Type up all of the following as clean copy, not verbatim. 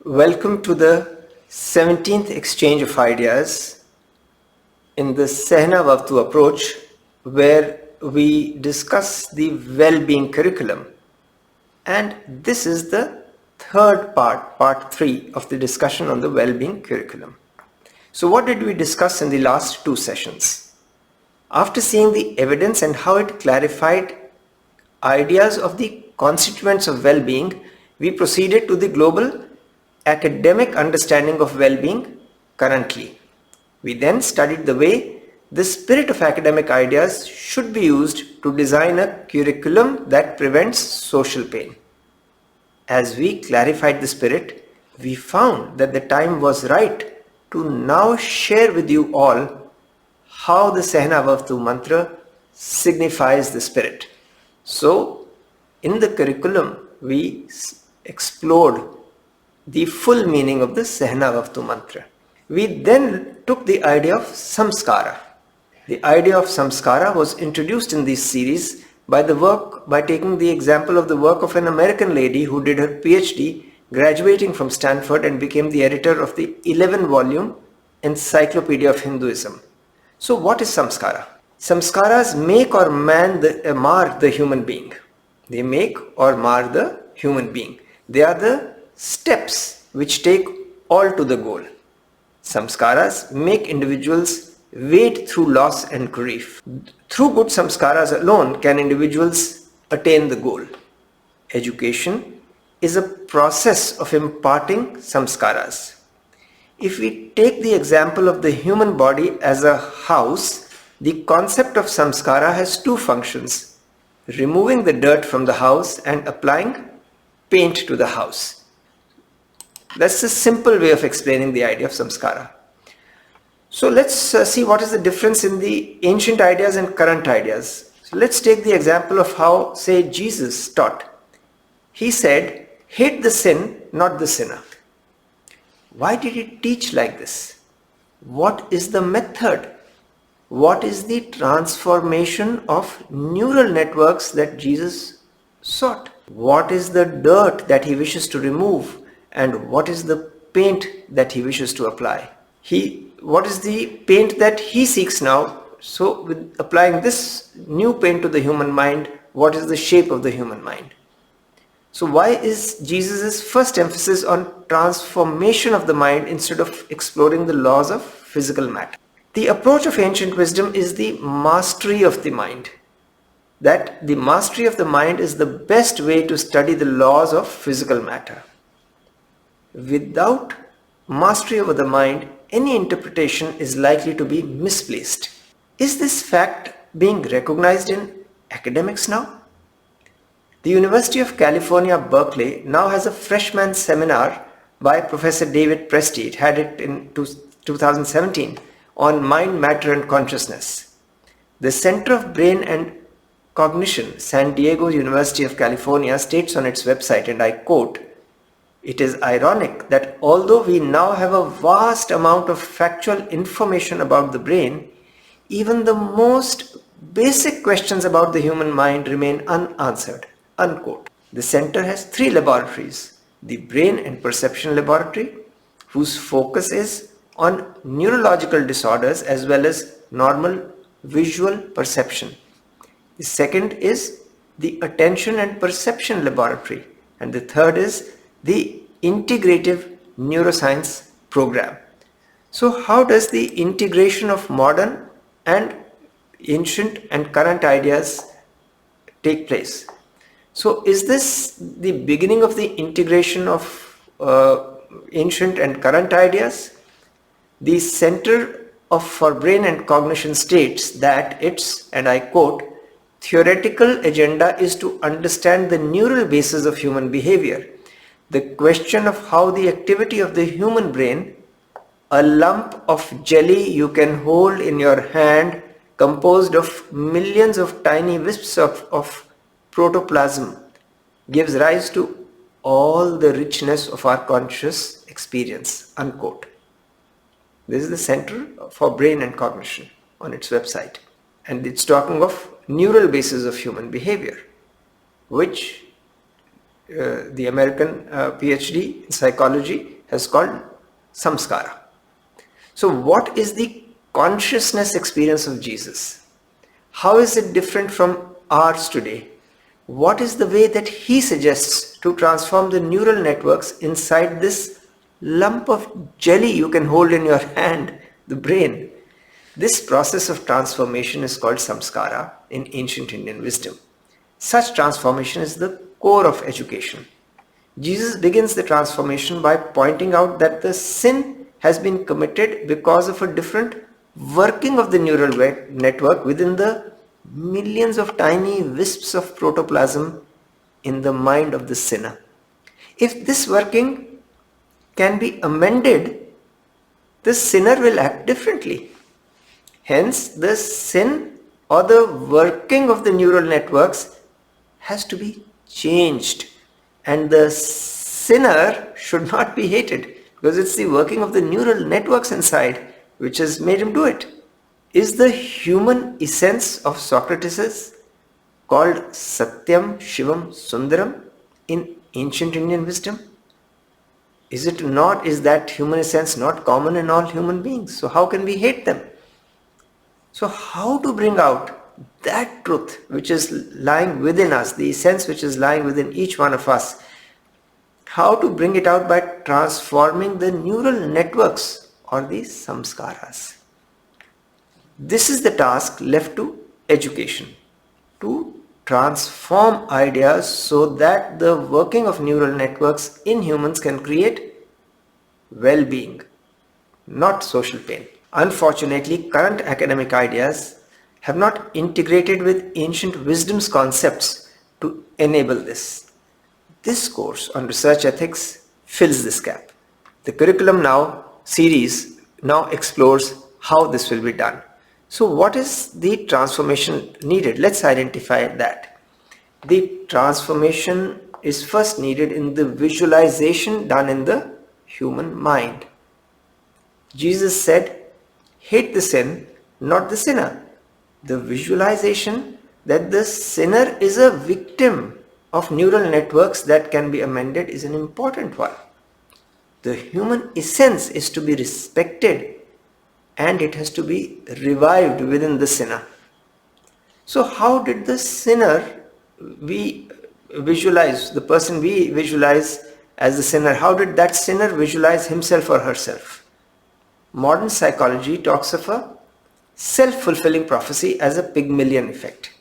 Welcome to the 17th exchange of ideas in the Sahana Vavtu approach, where we discuss the well-being curriculum. And this is the third part 3 of the discussion on the well-being curriculum. So what did we discuss in the last two sessions? After seeing the evidence and how it clarified ideas of the constituents of well-being, we proceeded to the global academic understanding of well-being currently. We then studied the way the spirit of academic ideas should be used to design a curriculum that prevents social pain. As we clarified the spirit, we found that the time was right to now share with you all how the Sahana Vavtu mantra signifies the spirit. So, in the curriculum, we explored the full meaning of the Sahana Vavtu mantra. We then took the idea of samskara. The idea of samskara was introduced in this series by taking the example of the work of an American lady who did her PhD graduating from Stanford and became the editor of the 11-volume Encyclopedia of Hinduism. So what is samskara? Samskaras make or mar the human being. They make or mar the human being. They are the steps which take all to the goal. Samskaras make individuals wade through loss and grief. Through good samskaras alone can individuals attain the goal. Education is a process of imparting samskaras. If we take the example of the human body as a house, the concept of samskara has two functions: removing the dirt from the house and applying paint to the house. That's a simple way of explaining the idea of samskara. So let's see what is the difference in the ancient ideas and current ideas. So let's take the example of how, say, Jesus taught. He said, hate the sin, not the sinner. Why did he teach like this? What is the method? What is the transformation of neural networks that Jesus sought? What is the dirt that he wishes to remove? And what is the paint that he wishes to apply? What is the paint that he seeks now? So with applying this new paint to the human mind, what is the shape of the human mind? So why is Jesus' first emphasis on transformation of the mind instead of exploring the laws of physical matter? The approach of ancient wisdom is the mastery of the mind. That the mastery of the mind is the best way to study the laws of physical matter. Without mastery over the mind, any interpretation is likely to be misplaced. Is this fact being recognized in academics now? The University of California, Berkeley now has a freshman seminar by Professor David Presti. It had it in 2017 on mind, matter and consciousness. The Center of Brain and Cognition, San Diego University of California, states on its website, and I quote, "It is ironic that although we now have a vast amount of factual information about the brain, even the most basic questions about the human mind remain unanswered." Unquote. The center has 3 laboratories: the Brain and Perception Laboratory, whose focus is on neurological disorders as well as normal visual perception. The second is the Attention and Perception Laboratory, and the third is the Integrative Neuroscience Program. So how does the integration of modern and ancient and current ideas take place? So is this the beginning of the integration of ancient and current ideas? The Center for Brain and Cognition states that its, and I quote, "theoretical agenda is to understand the neural basis of human behavior. The question of how the activity of the human brain, a lump of jelly you can hold in your hand composed of millions of tiny wisps of protoplasm, gives rise to all the richness of our conscious experience." Unquote. This is the Center for Brain and Cognition on its website, and it's talking of neural basis of human behavior, which the American PhD in psychology has called samskara. So what is the consciousness experience of Jesus? How is it different from ours today? What is the way that he suggests to transform the neural networks inside this lump of jelly you can hold in your hand, the brain? This process of transformation is called samskara in ancient Indian wisdom. Such transformation is the core of education. Jesus begins the transformation by pointing out that the sin has been committed because of a different working of the neural network within the millions of tiny wisps of protoplasm in the mind of the sinner. If this working can be amended, the sinner will act differently. Hence, the sin or the working of the neural networks has to be changed, and the sinner should not be hated because it's the working of the neural networks inside which has made him do it. Is the human essence of Socrates called Satyam Shivam Sundaram in ancient Indian wisdom? Is it not? Is that human essence not common in all human beings? So how can we hate them? So how to bring out that truth which is lying within us, the essence which is lying within each one of us? How to bring it out by transforming the neural networks or the samskaras. This is the task left to education, to transform ideas so that the working of neural networks in humans can create well-being, not social pain. Unfortunately, current academic ideas have not integrated with ancient wisdom's concepts to enable this. This course on research ethics fills this gap. The curriculum series now explores how this will be done. So what is the transformation needed? Let's identify that. The transformation is first needed in the visualization done in the human mind. Jesus said, hate the sin, not the sinner. The visualization that the sinner is a victim of neural networks that can be amended is an important one. The human essence is to be respected and it has to be revived within the sinner. So how did the sinner we visualize, the person we visualize as the sinner, how did that sinner visualize himself or herself? Modern psychology talks of a self-fulfilling prophecy as a Pygmalion effect.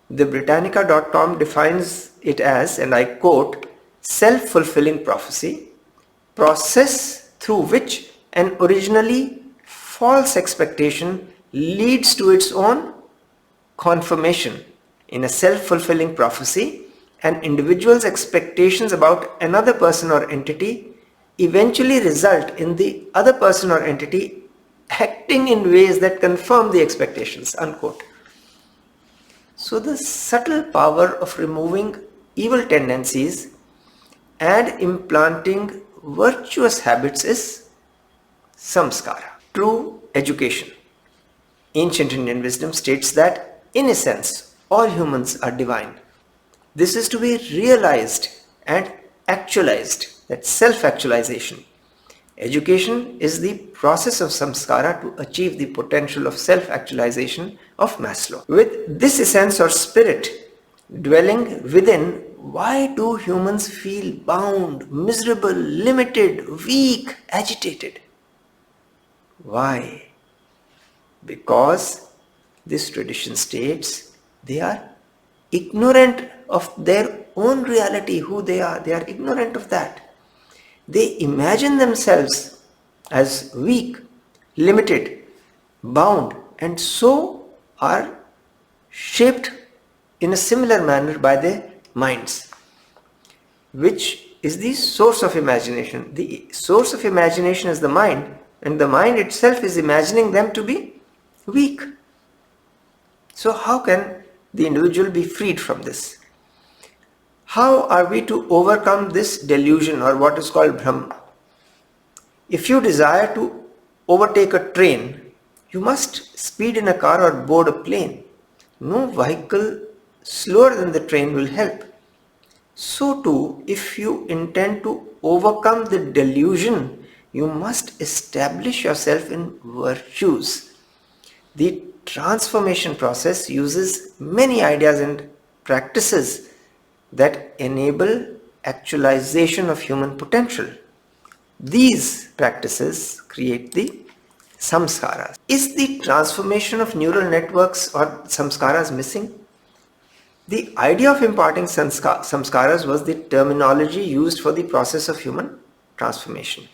The Britannica.com defines it as, and I quote, self-fulfilling prophecy, process through which an originally false expectation leads to its own confirmation. In a self-fulfilling prophecy, an individual's expectations about another person or entity eventually result in the other person or entity acting in ways that confirm the expectations, unquote. So the subtle power of removing evil tendencies and implanting virtuous habits is samskara. True education. Ancient Indian wisdom states that in essence all humans are divine. This is to be realized and actualized, that self-actualization. Education is the process of samskara to achieve the potential of self-actualization of Maslow. With this essence or spirit dwelling within, why do humans feel bound, miserable, limited, weak, agitated? Why? Because this tradition states they are ignorant of their own reality, who they are. They are ignorant of that. They imagine themselves as weak, limited, bound, and so are shaped in a similar manner by their minds, which is the source of imagination. The source of imagination is the mind, and the mind itself is imagining them to be weak. So how can the individual be freed from this? How are we to overcome this delusion or what is called Brahma? If you desire to overtake a train, you must speed in a car or board a plane. No vehicle slower than the train will help. So too, if you intend to overcome the delusion, you must establish yourself in virtues. The transformation process uses many ideas and practices that enable actualization of human potential. These practices create the samskaras. Is the transformation of neural networks or samskaras missing? The idea of imparting samskaras was the terminology used for the process of human transformation.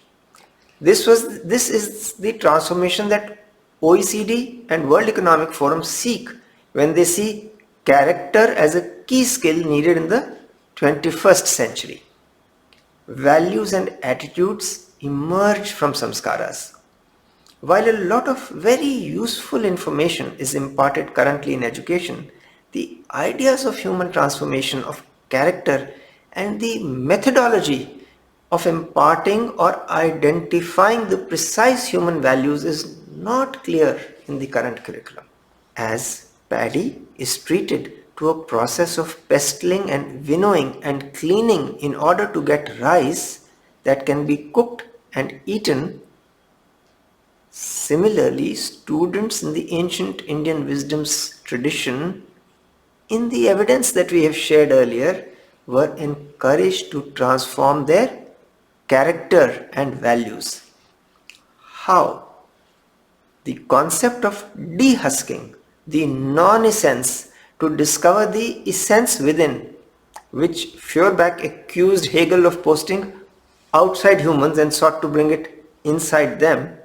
This is the transformation that OECD and World Economic Forum seek when they see character as a key skill needed in the 21st century. Values and attitudes emerge from samskaras. While a lot of very useful information is imparted currently in education, the ideas of human transformation of character and the methodology of imparting or identifying the precise human values is not clear in the current curriculum. As paddy is treated to a process of pestling and winnowing and cleaning in order to get rice that can be cooked and eaten. Similarly, students in the ancient Indian wisdom's tradition, in the evidence that we have shared earlier, were encouraged to transform their character and values. How? The concept of dehusking the non-essence to discover the essence within, which Feuerbach accused Hegel of posting outside humans and sought to bring it inside them.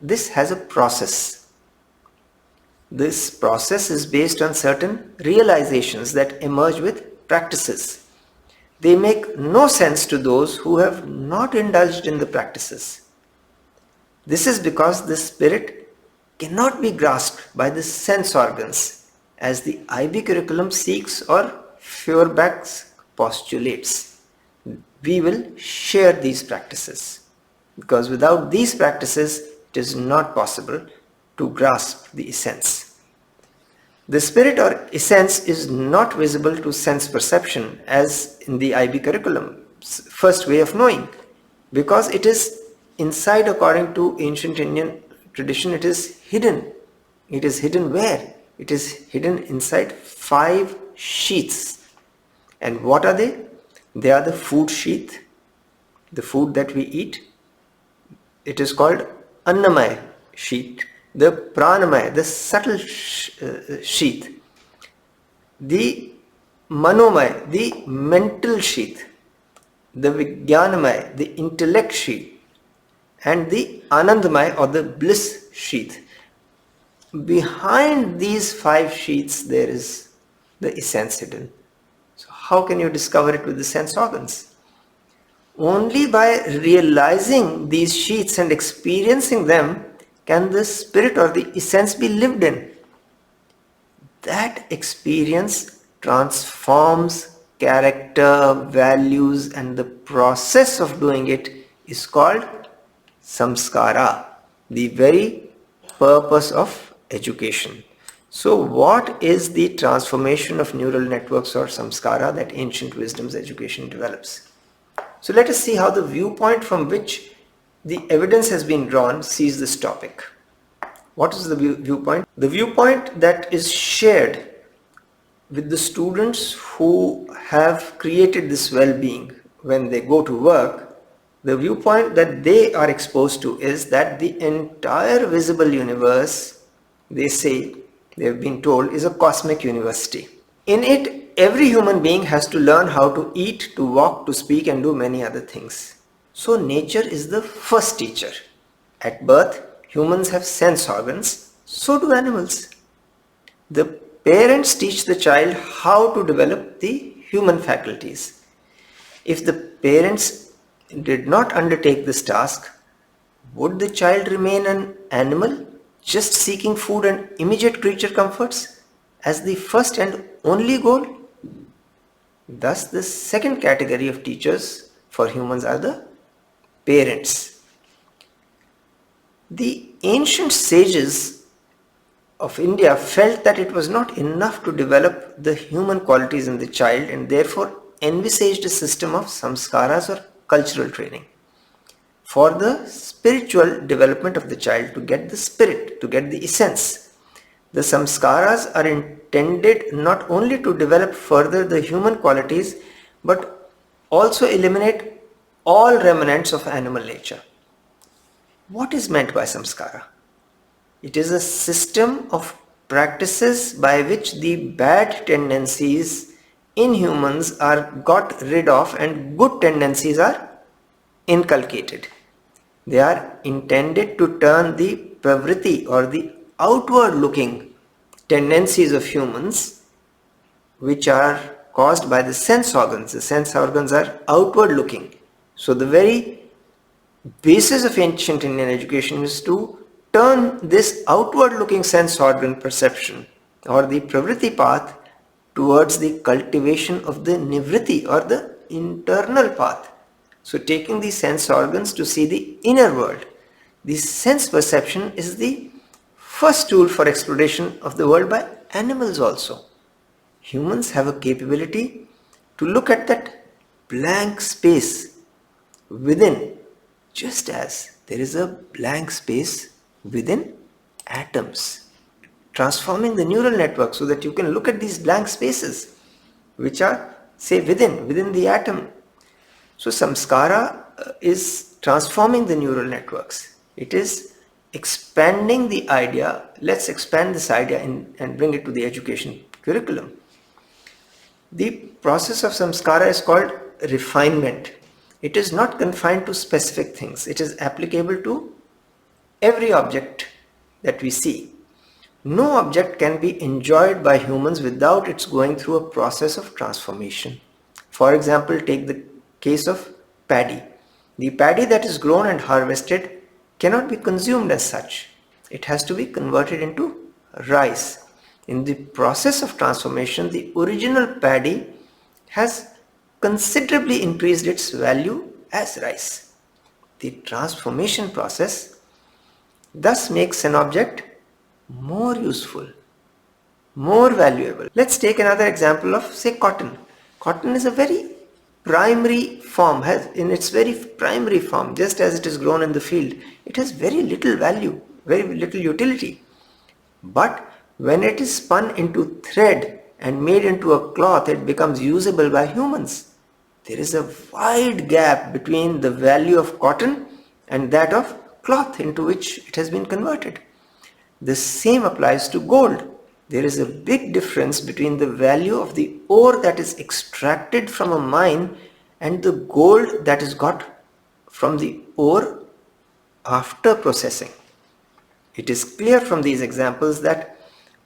This has a process. This process is based on certain realizations that emerge with practices. They make no sense to those who have not indulged in the practices. This is because the spirit cannot be grasped by the sense organs as the IB curriculum seeks or Feuerbach's postulates. We will share these practices because without these practices it is not possible to grasp the essence. The spirit or essence is not visible to sense perception as in the IB curriculum's first way of knowing, because it is inside. According to ancient Indian tradition, it is hidden. It is hidden where? It is hidden inside 5 sheaths. And what are they? They are the food sheath, the food that we eat. It is called Annamaya sheath, the Pranamaya, the subtle sheath, the Manomaya, the mental sheath, the Vijnanamaya, the intellect sheath, and the Anandamaya or the bliss sheath. Behind these 5 sheaths there is the essence hidden. So how can you discover it with the sense organs? Only by realizing these sheaths and experiencing them can the spirit or the essence be lived in. That experience transforms character, values, and the process of doing it is called samskara, the very purpose of education. So what is the transformation of neural networks or samskara that ancient wisdom's education develops? So let us see how the viewpoint from which the evidence has been drawn sees this topic. What is the viewpoint? The viewpoint that is shared with the students who have created this well-being when they go to work. The viewpoint that they are exposed to is that the entire visible universe, they say, they have been told, is a cosmic university. In it, every human being has to learn how to eat, to walk, to speak, and do many other things. So nature is the first teacher. At birth, humans have sense organs, so do animals. The parents teach the child how to develop the human faculties. If the parents did not undertake this task, would the child remain an animal, just seeking food and immediate creature comforts as the first and only goal? Thus, the second category of teachers for humans are the parents. The ancient sages of India felt that it was not enough to develop the human qualities in the child, and therefore envisaged a system of samskaras or cultural training for the spiritual development of the child, to get the spirit, to get the essence. The samskaras are intended not only to develop further the human qualities but also eliminate all remnants of animal nature. What is meant by samskara? It is a system of practices by which the bad tendencies in humans are got rid of and good tendencies are inculcated. They are intended to turn the pravriti or the outward looking tendencies of humans, which are caused by the sense organs. The sense organs are outward looking. So the very basis of ancient Indian education is to turn this outward looking sense organ perception or the pravriti path towards the cultivation of the nivritti or the internal path. So taking the sense organs to see the inner world. The sense perception is the first tool for exploration of the world by animals also. Humans have a capability to look at that blank space within, just as there is a blank space within atoms, transforming the neural network so that you can look at these blank spaces which are, say, within the atom. So samskara is transforming the neural networks. It is expanding the idea. Let's expand this idea and bring it to the education curriculum. The process of samskara is called refinement. It is not confined to specific things. It is applicable to every object that we see. No object can be enjoyed by humans without its going through a process of transformation. For example, take the case of paddy. The paddy that is grown and harvested cannot be consumed as such. It has to be converted into rice. In the process of transformation, the original paddy has considerably increased its value as rice. The transformation process thus makes an object more useful, more valuable. Let's take another example of, say, cotton. Cotton is a very primary form, in its very primary form, just as it is grown in the field, it has very little value, very little utility. But when it is spun into thread and made into a cloth, it becomes usable by humans. There is a wide gap between the value of cotton and that of cloth into which it has been converted. The same applies to gold. There is a big difference between the value of the ore that is extracted from a mine and the gold that is got from the ore after processing. It is clear from these examples that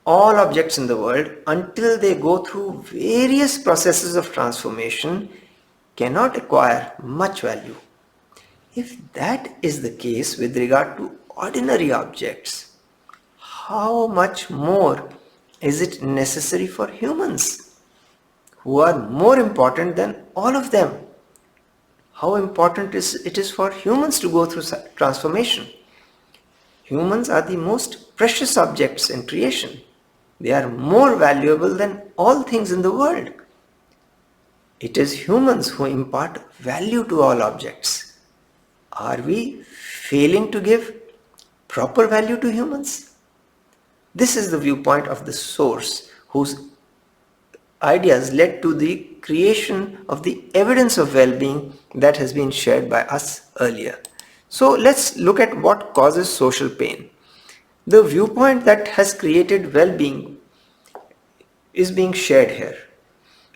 all objects in the world, until they go through various processes of transformation, cannot acquire much value. If that is the case with regard to ordinary objects, how much more is it necessary for humans, who are more important than all of them? How important it is for humans to go through transformation? Humans are the most precious objects in creation. They are more valuable than all things in the world. It is humans who impart value to all objects. Are we failing to give proper value to humans? This is the viewpoint of the source whose ideas led to the creation of the evidence of well-being that has been shared by us earlier. So let's look at what causes social pain. The viewpoint that has created well-being is being shared here.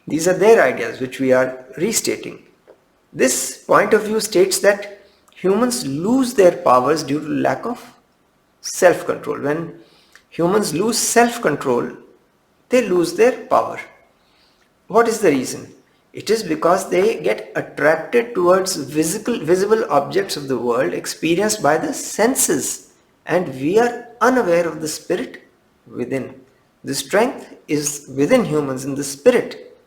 These are their ideas which we are restating. This point of view states that humans lose their powers due to lack of self-control. When humans lose self-control, they lose their power. What is the reason? It is because they get attracted towards visible objects of the world experienced by the senses, and we are unaware of the spirit within. The strength is within humans in the spirit,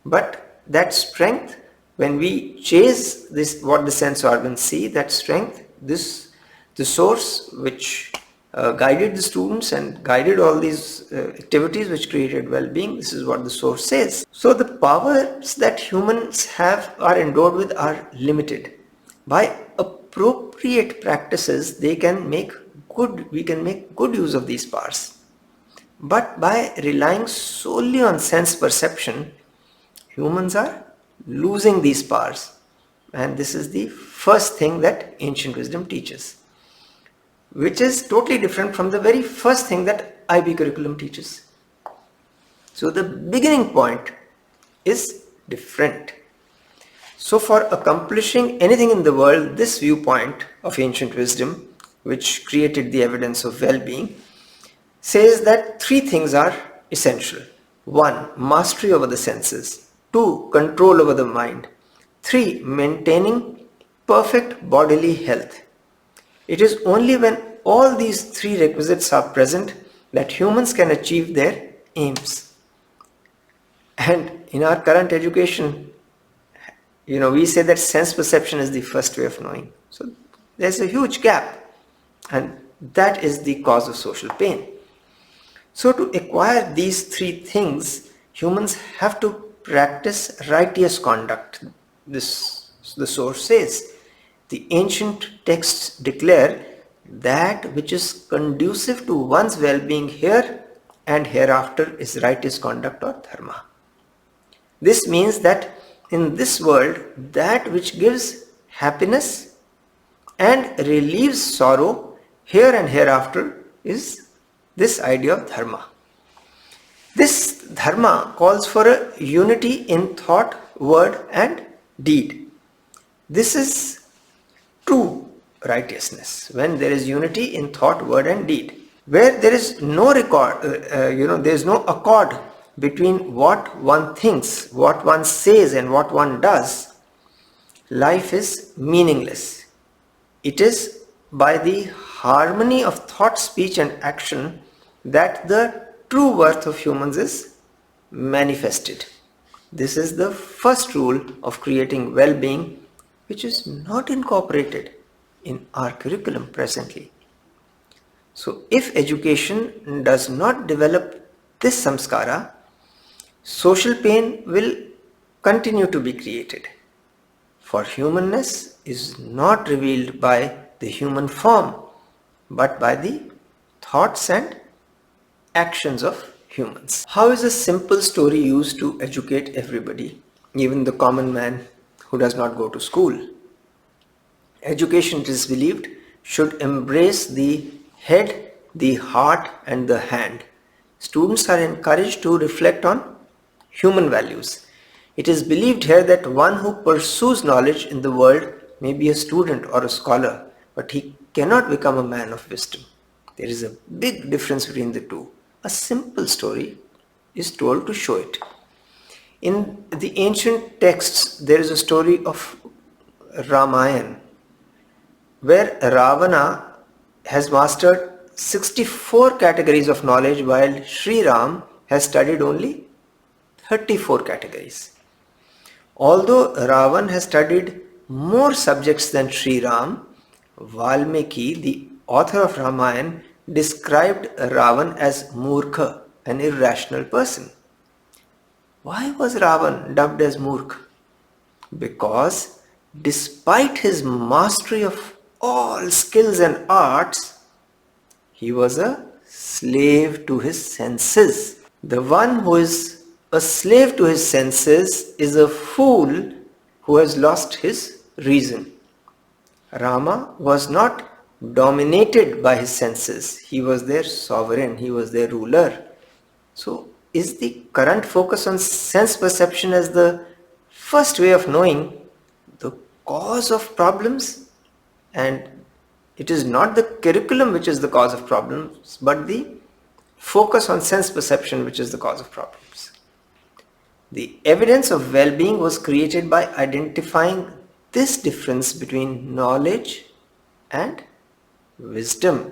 but that strength, when we chase this, what the sense organs see, that strength, the source which guided the students and guided all these activities which created well-being. This is what the source says. So the powers that humans have are endowed with are limited. By appropriate practices, we can make good use of these powers. But by relying solely on sense perception, humans are losing these powers. And this is the first thing that ancient wisdom teaches, which is totally different from the very first thing that IB curriculum teaches. So the beginning point is different. So for accomplishing anything in the world, this viewpoint of ancient wisdom, which created the evidence of well-being, says that three things are essential. 1. Mastery over the senses. 2. Control over the mind. 3. Maintaining perfect bodily health. It is only when all these three requisites are present that humans can achieve their aims. And in our current education, we say that sense perception is the first way of knowing. So there's a huge gap, and that is the cause of social pain. So to acquire these three things, humans have to practice righteous conduct. The source says. The ancient texts declare that which is conducive to one's well-being here and hereafter is righteous conduct or dharma. This means that in this world, that which gives happiness and relieves sorrow here and hereafter is this idea of dharma. This dharma calls for a unity in thought, word and deed. This is true righteousness, when there is unity in thought, word and deed. Where there is no there is no accord between what one thinks, what one says and what one does, life is meaningless. It is by the harmony of thought, speech and action that the true worth of humans is manifested. This is the first rule of creating well-being, which is not incorporated in our curriculum presently. So if education does not develop this samskara, social pain will continue to be created. For humanness is not revealed by the human form, but by the thoughts and actions of humans. How is a simple story used to educate everybody, even the common man who does not go to school? Education, it is believed, should embrace the head, the heart and the hand. Students are encouraged to reflect on human values. It is believed here that one who pursues knowledge in the world may be a student or a scholar, but he cannot become a man of wisdom. There is a big difference between the two. A simple story is told to show it. In the ancient texts, there is a story of Ramayana, where Ravana has mastered 64 categories of knowledge, while Sri Ram has studied only 34 categories. Although Ravan has studied more subjects than Sri Ram, Valmiki, the author of Ramayana, described Ravan as Murkha, an irrational person. Why was Ravan dubbed as Murkha? Because despite his mastery of all skills and arts, he was a slave to his senses. The one who is a slave to his senses is a fool who has lost his reason. Rama was not dominated by his senses. He was their sovereign. He was their ruler. So is the current focus on sense perception as the first way of knowing the cause of problems? And it is not the curriculum which is the cause of problems, but the focus on sense perception which is the cause of problems. The evidence of well-being was created by identifying this difference between knowledge and wisdom.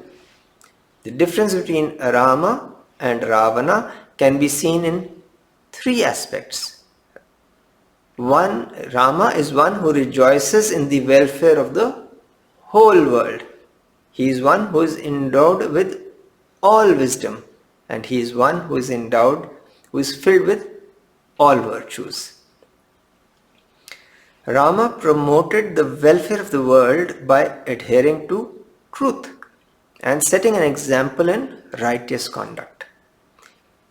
The difference between Rama and Ravana can be seen in three aspects. One, Rama is one who rejoices in the welfare of the whole world. He is one who is endowed with all wisdom, and he is one who is endowed, who is filled with all virtues. Rama promoted the welfare of the world by adhering to truth and setting an example in righteous conduct.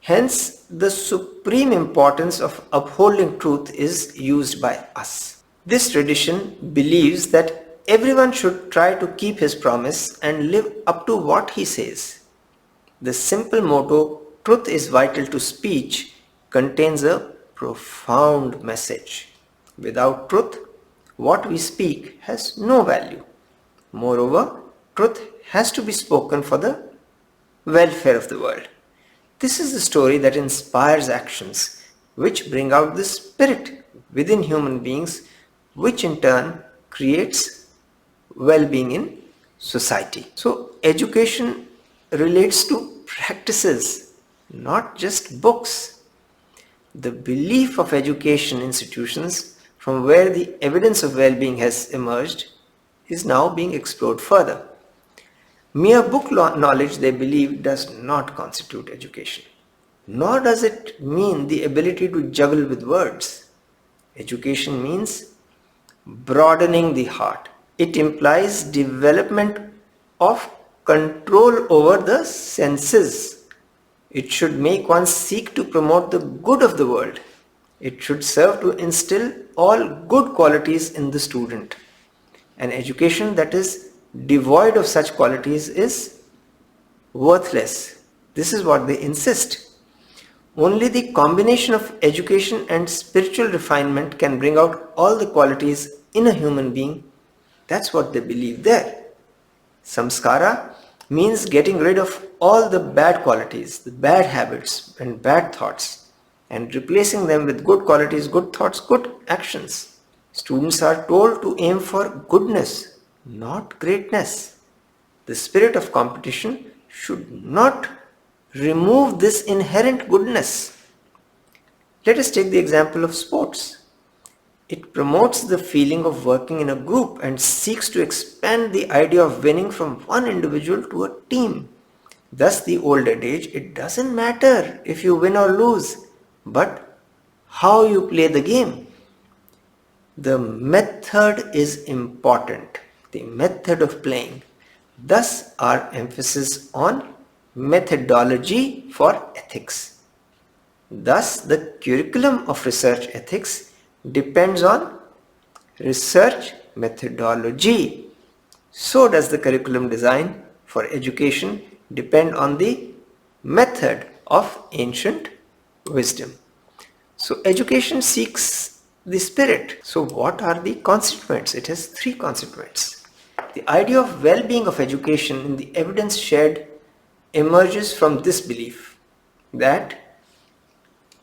Hence, the supreme importance of upholding truth is used by us. This tradition believes that everyone should try to keep his promise and live up to what he says. The simple motto, "Truth is vital to speech," contains a profound message. Without truth, what we speak has no value. Moreover, truth has to be spoken for the welfare of the world. This is the story that inspires actions which bring out the spirit within human beings, which in turn creates well-being in society. So education relates to practices, not just books. The belief of education institutions from where the evidence of well-being has emerged is now being explored further. Mere book knowledge, they believe, does not constitute education, nor does it mean the ability to juggle with words. Education means broadening the heart. It implies development of control over the senses. It should make one seek to promote the good of the world. It should serve to instill all good qualities in the student. An education that is devoid of such qualities is worthless. This is what they insist. Only the combination of education and spiritual refinement can bring out all the qualities in a human being. That's what they believe there. Samskara means getting rid of all the bad qualities, the bad habits and bad thoughts, and replacing them with good qualities, good thoughts, good actions. Students are told to aim for goodness, not greatness. The spirit of competition should not remove this inherent goodness. Let us take the example of sports. It promotes the feeling of working in a group and seeks to expand the idea of winning from one individual to a team. Thus, the old adage, it doesn't matter if you win or lose, but how you play the game. The method is important, the method of playing. Thus, our emphasis on methodology for ethics. Thus, the curriculum of research ethics depends on research methodology. So does the curriculum design for education depend on the method of ancient wisdom. So education seeks the spirit. So what are the constituents? It has three constituents. The idea of well-being of education in the evidence shared emerges from this belief that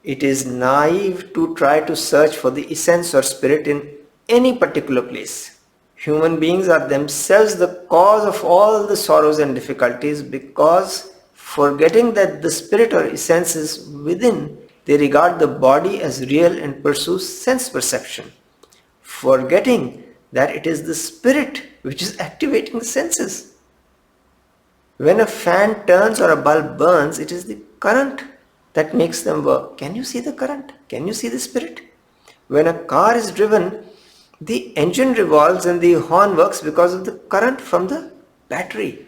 it is naive to try to search for the essence or spirit in any particular place. Human beings are themselves the cause of all the sorrows and difficulties because, forgetting that the spirit or essence is within, they regard the body as real and pursue sense perception, forgetting that it is the spirit which is activating the senses. When a fan turns or a bulb burns, it is the current that makes them work. Can you see the current? Can you see the spirit? When a car is driven, the engine revolves and the horn works because of the current from the battery.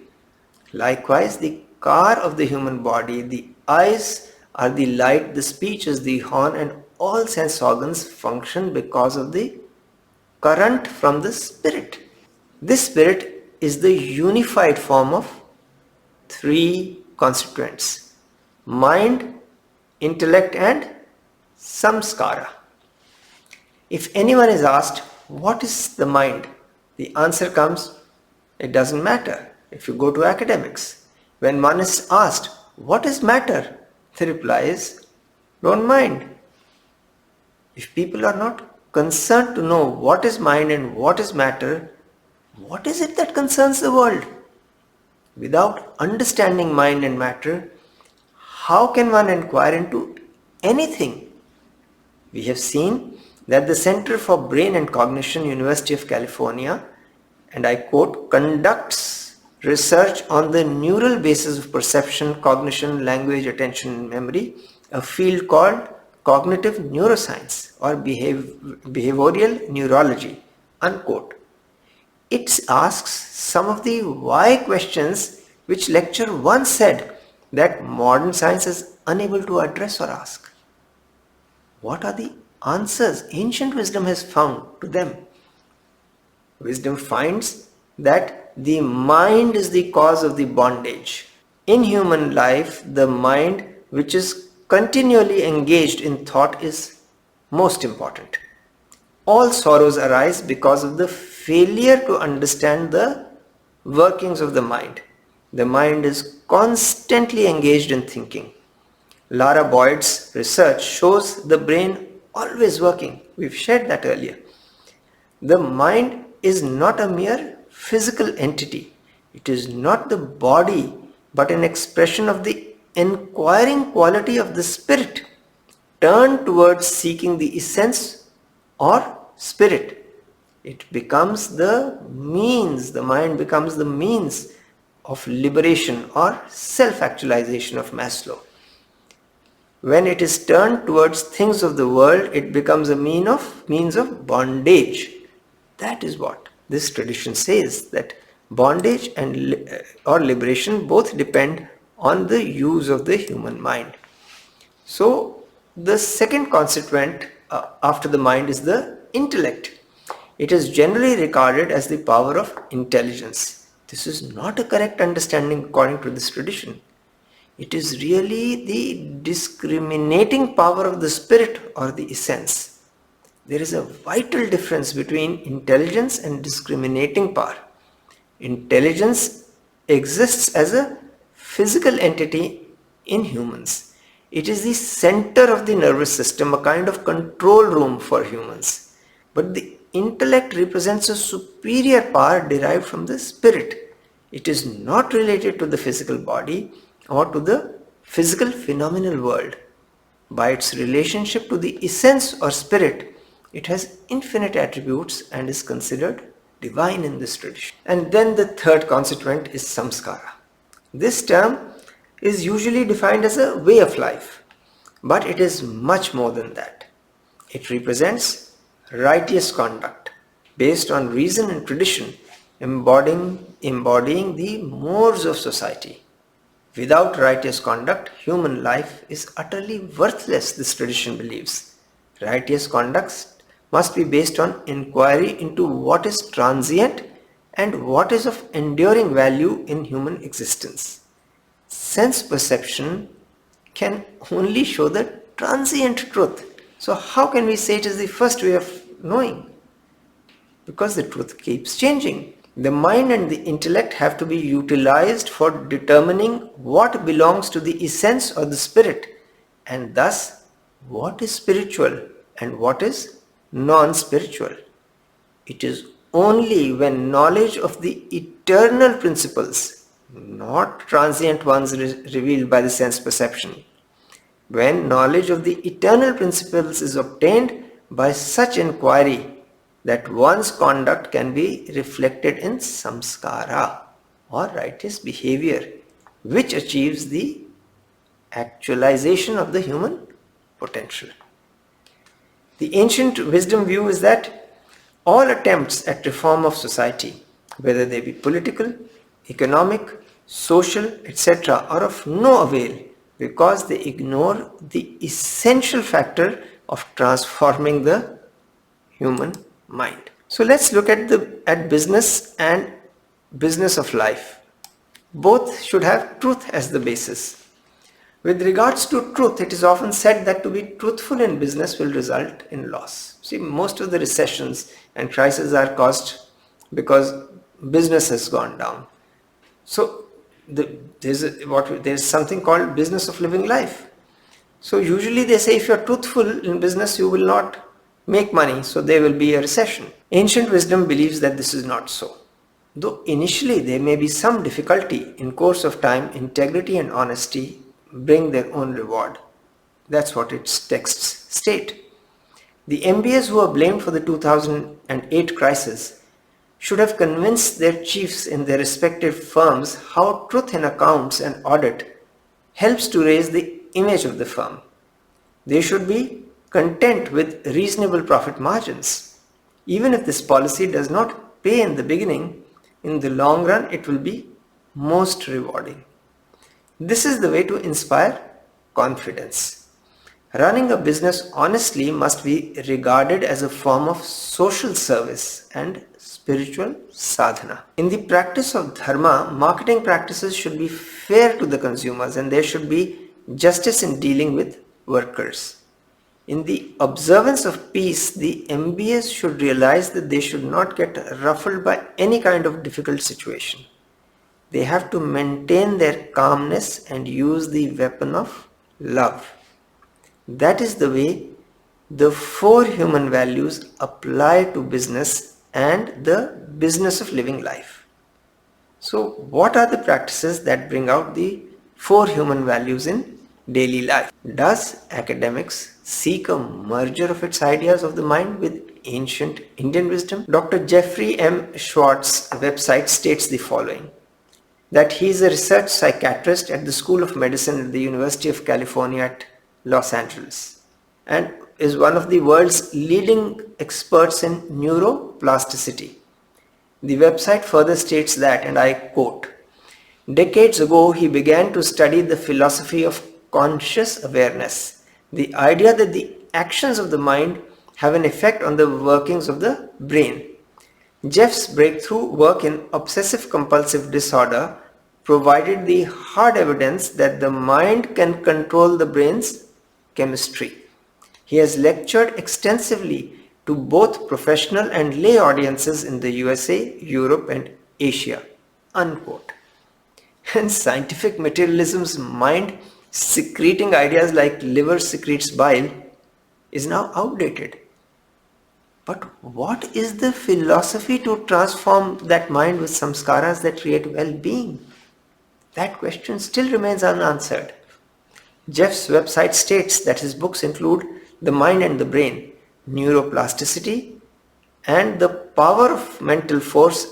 Likewise, the car of the human body, the eyes are the light, the speech is the horn, and all sense organs function because of the current from the spirit. This spirit is the unified form of three constituents: mind, intellect, and samskara. If anyone is asked, what is the mind? The answer comes, it doesn't matter. If you go to academics, when one is asked, what is matter? The reply is, don't mind. If people are not concerned to know what is mind and what is matter, what is it that concerns the world? Without understanding mind and matter, how can one inquire into anything? We have seen that the Center for Brain and Cognition, University of California, and I quote, conducts research on the neural basis of perception, cognition, language, attention, and memory, a field called cognitive neuroscience or behavioral neurology, unquote. It asks some of the why questions which lecture once said that modern science is unable to address or ask. What are the answers ancient wisdom has found to them? Wisdom finds that the mind is the cause of the bondage. In human life, the mind which is continually engaged in thought is most important. All sorrows arise because of the failure to understand the workings of the mind. The mind is constantly engaged in thinking. Lara Boyd's research shows the brain always working. We've shared that earlier. The mind is not a mere physical entity. It is not the body, but an expression of the inquiring quality of the spirit, turned towards seeking the essence or spirit. It becomes the means, the mind becomes the means of liberation or self-actualization of Maslow. When it is turned towards things of the world, it becomes a means of bondage. That is what this tradition says, that bondage and or liberation both depend on the use of the human mind. So the second constituent after the mind is the intellect. It is generally regarded as the power of intelligence. This is not a correct understanding according to this tradition. It is really the discriminating power of the spirit or the essence. There is a vital difference between intelligence and discriminating power. Intelligence exists as a physical entity in humans. It is the center of the nervous system, a kind of control room for humans. But the intellect represents a superior power derived from the spirit. It is not related to the physical body or to the physical phenomenal world. By its relationship to the essence or spirit, it has infinite attributes and is considered divine in this tradition. And then the third constituent is samskara. This term is usually defined as a way of life, but it is much more than that. It represents righteous conduct based on reason and tradition, embodying the mores of society. Without righteous conduct, human life is utterly worthless, this tradition believes. Righteous conduct must be based on inquiry into what is transient and what is of enduring value in human existence. Sense perception can only show the transient truth. So how can we say it is the first way of knowing? Because the truth keeps changing. The mind and the intellect have to be utilized for determining what belongs to the essence or the spirit, and thus what is spiritual and what is non-spiritual. It is only when knowledge of the eternal principles, not transient ones revealed by the sense perception, when knowledge of the eternal principles is obtained by such inquiry, that one's conduct can be reflected in samskara or righteous behavior, which achieves the actualization of the human potential. The ancient wisdom view is that all attempts at reform of society, whether they be political, economic, social, etc., are of no avail because they ignore the essential factor of transforming the human mind. So let's look at business and business of life. Both should have truth as the basis. With regards to truth, it is often said that to be truthful in business will result in loss. See, most of the recessions and crises are caused because business has gone down. So there's something called business of living life. So usually they say if you're truthful in business, you will not make money, so there will be a recession. Ancient wisdom believes that this is not so. Though initially there may be some difficulty, in course of time, integrity and honesty bring their own reward. That's what its texts state. The MBAs who are blamed for the 2008 crisis should have convinced their chiefs in their respective firms how truth in accounts and audit helps to raise the image of the firm. They should be content with reasonable profit margins. Even if this policy does not pay in the beginning, in the long run it will be most rewarding. This is the way to inspire confidence. Running a business honestly must be regarded as a form of social service and spiritual sadhana. In the practice of dharma, marketing practices should be fair to the consumers and there should be justice in dealing with workers. In the observance of peace, the MBAs should realize that they should not get ruffled by any kind of difficult situation. They have to maintain their calmness and use the weapon of love. That is the way the four human values apply to business and the business of living life. So, what are the practices that bring out the four human values in daily life? Does academics seek a merger of its ideas of the mind with ancient Indian wisdom? Dr. Jeffrey M. Schwartz's website states the following: that he is a research psychiatrist at the School of Medicine at the University of California at Los Angeles and is one of the world's leading experts in neuroplasticity. The website further states that, and I quote, "Decades ago he began to study the philosophy of conscious awareness, the idea that the actions of the mind have an effect on the workings of the brain. Jeff's breakthrough work in obsessive compulsive disorder provided the hard evidence that the mind can control the brain's chemistry. He has lectured extensively to both professional and lay audiences in the USA, Europe and Asia." Unquote. And scientific materialism's mind secreting ideas like liver secretes bile is now outdated. But what is the philosophy to transform that mind with samskaras that create well-being? That question still remains unanswered. Jeff's website states that his books include The Mind and the Brain, Neuroplasticity, and The Power of Mental Force,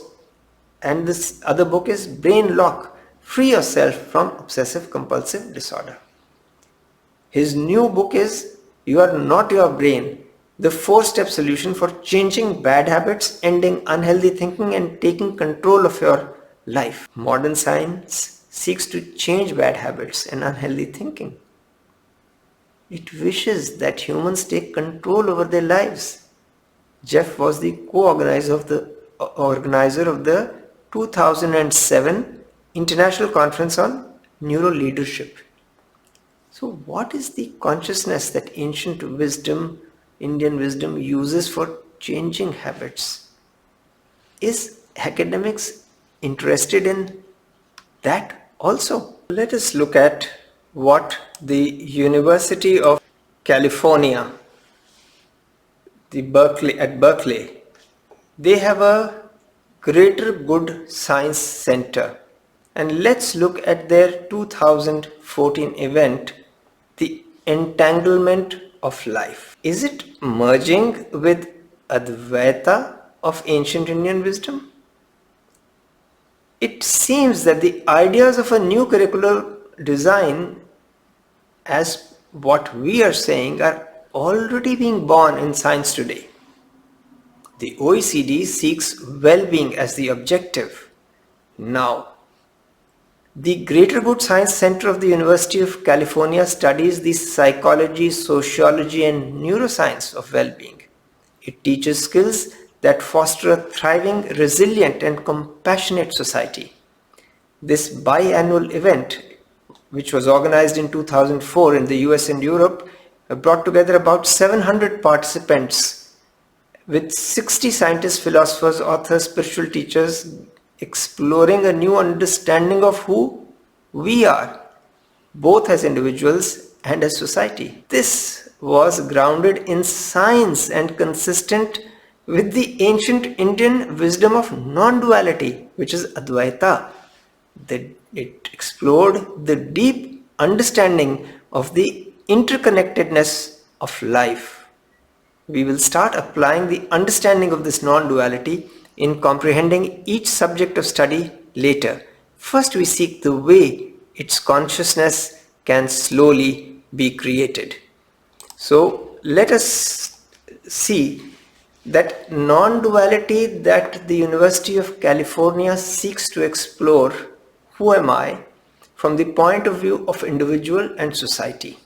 and this other book is Brain Lock, Free Yourself from Obsessive Compulsive Disorder. His new book is You Are Not Your Brain, the 4-step solution for changing bad habits, ending unhealthy thinking and taking control of your life. Modern science seeks to change bad habits and unhealthy thinking. It wishes that humans take control over their lives. Jeff was the co-organizer of the 2007 International Conference on Neuro Leadership. So what is the consciousness that ancient wisdom, Indian wisdom, uses for changing habits? Is academics interested in that also? Let us look at what the University of California, at Berkeley, they have a Greater Good Science Center. And let's look at their 2014 event, The Entanglement of Life. Is it merging with Advaita of ancient Indian wisdom? It seems that the ideas of a new curricular design, as what we are saying, are already being born in science today. The OECD seeks well-being as the objective. Now, the Greater Good Science Center of the University of California studies the psychology, sociology and neuroscience of well-being. It teaches skills that foster a thriving, resilient and compassionate society. This biannual event, which was organized in 2004 in the US and Europe, brought together about 700 participants with 60 scientists, philosophers, authors, spiritual teachers, exploring a new understanding of who we are, both as individuals and as society. This was grounded in science and consistent with the ancient Indian wisdom of non-duality, which is Advaita. It explored the deep understanding of the interconnectedness of life. We will start applying the understanding of this non-duality in comprehending each subject of study later. First we seek the way its consciousness can slowly be created. So let us see that non-duality that the University of California seeks to explore, who am I, from the point of view of individual and society.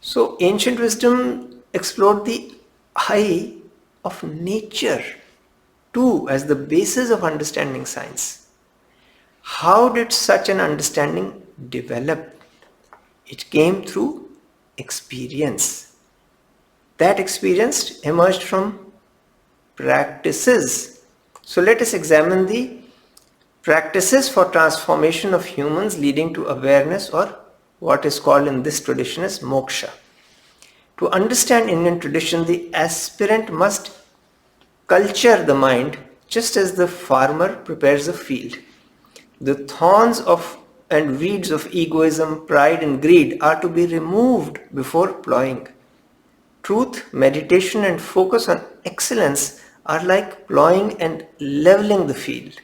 So ancient wisdom explored the I of nature too as the basis of understanding science. How did such an understanding develop? It came through experience. That experience emerged from practices. So let us examine the practices for transformation of humans leading to awareness, or what is called in this tradition as moksha. To understand Indian tradition, the aspirant must culture the mind just as the farmer prepares a field. The thorns of and weeds of egoism, pride and greed are to be removed before plowing. Truth, meditation and focus on excellence are like plowing and leveling the field.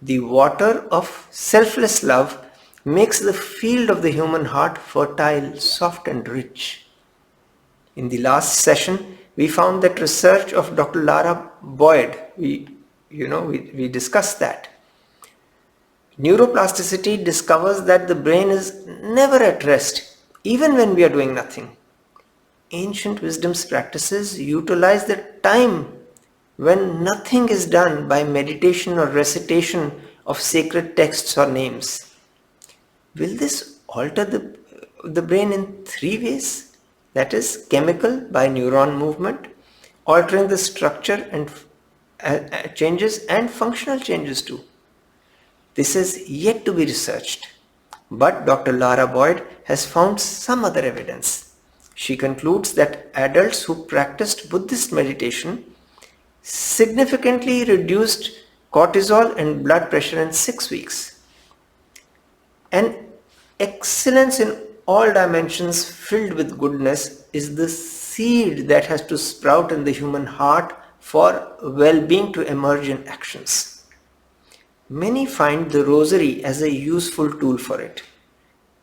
The water of selfless love makes the field of the human heart fertile, soft and rich. In the last session, we found that research of Dr. Lara Boyd, we discussed that. Neuroplasticity discovers that the brain is never at rest, even when we are doing nothing. Ancient wisdom's practices utilize the time when nothing is done by meditation or recitation of sacred texts or names. Will this alter the brain in three ways? That is, chemical by neuron movement, altering the structure and changes, and functional changes too. This is yet to be researched, but Dr. Lara Boyd has found some other evidence. She concludes that adults who practiced Buddhist meditation significantly reduced cortisol and blood pressure in 6 weeks. An excellence in all dimensions filled with goodness is the seed that has to sprout in the human heart for well-being to emerge in actions. Many find the rosary as a useful tool for it.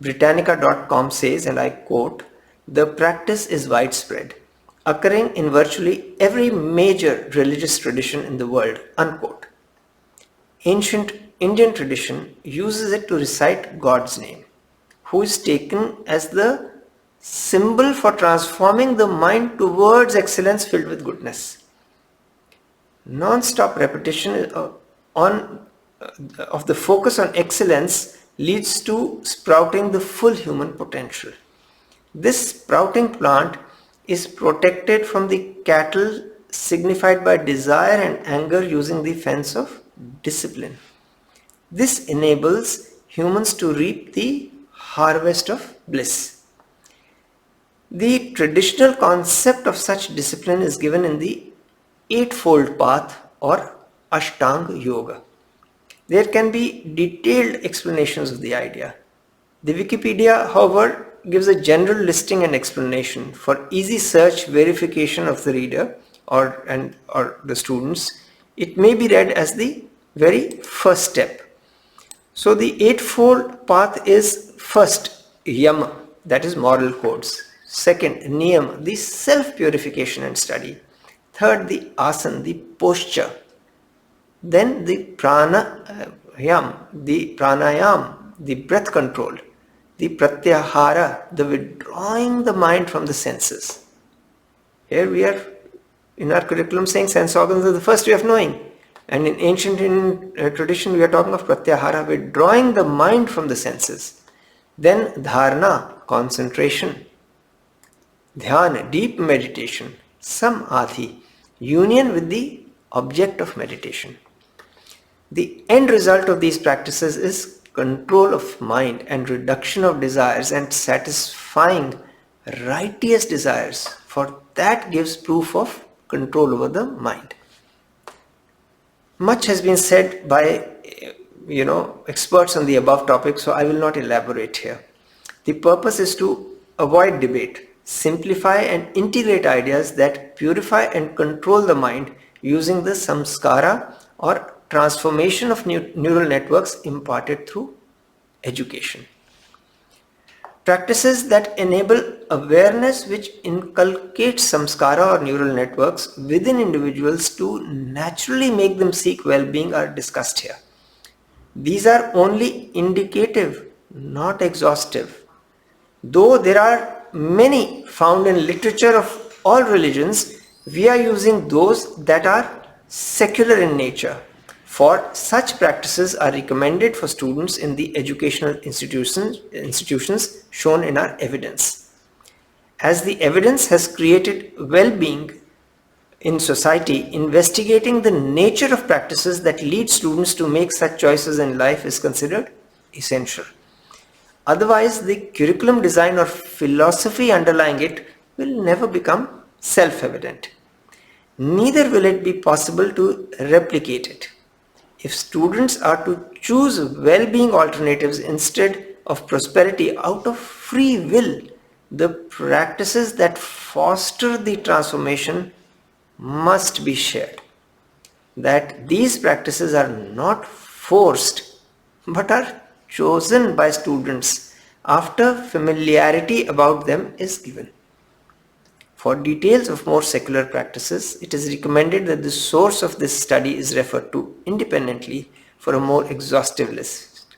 Britannica.com says, and I quote, "The practice is widespread, occurring in virtually every major religious tradition in the world," unquote. Ancient Indian tradition uses it to recite God's name, who is taken as the symbol for transforming the mind towards excellence filled with goodness. Non-stop repetition of the focus on excellence leads to sprouting the full human potential. This sprouting plant is protected from the cattle signified by desire and anger using the fence of discipline. This enables humans to reap the harvest of bliss. The traditional concept of such discipline is given in the Eightfold Path or Ashtanga Yoga. There can be detailed explanations of the idea. The Wikipedia, however, gives a general listing and explanation. For easy search verification of the reader or the students, it may be read as the very first step. So the Eightfold Path is first yama, that is moral codes. Second, niyam, the self-purification and study. Third, the asana, the posture. Then the pranayam, the breath control. The pratyahara, the withdrawing the mind from the senses. Here we are in our curriculum saying sense organs are the first way of knowing. And in ancient Indian tradition we are talking of pratyahara, withdrawing the mind from the senses. Then dharana, concentration. Dhyana, deep meditation. Samadhi, union with the object of meditation. The end result of these practices is control of mind and reduction of desires and satisfying righteous desires, for that gives proof of control over the mind. Much has been said by experts on the above topic, so I will not elaborate here. The purpose is to avoid debate, simplify and integrate ideas that purify and control the mind using the samskara or transformation of neural networks imparted through education. Practices that enable awareness which inculcates samskara or neural networks within individuals to naturally make them seek well-being are discussed here. These are only indicative, not exhaustive. Though there are many found in literature of all religions, we are using those that are secular in nature. For such practices are recommended for students in the educational institutions shown in our evidence. As the evidence has created well-being in society, investigating the nature of practices that lead students to make such choices in life is considered essential. Otherwise, the curriculum design or philosophy underlying it will never become self-evident. Neither will it be possible to replicate it. If students are to choose well-being alternatives instead of prosperity out of free will, the practices that foster the transformation must be shared. That these practices are not forced but are chosen by students after familiarity about them is given. For details of more secular practices, it is recommended that the source of this study is referred to independently for a more exhaustive list.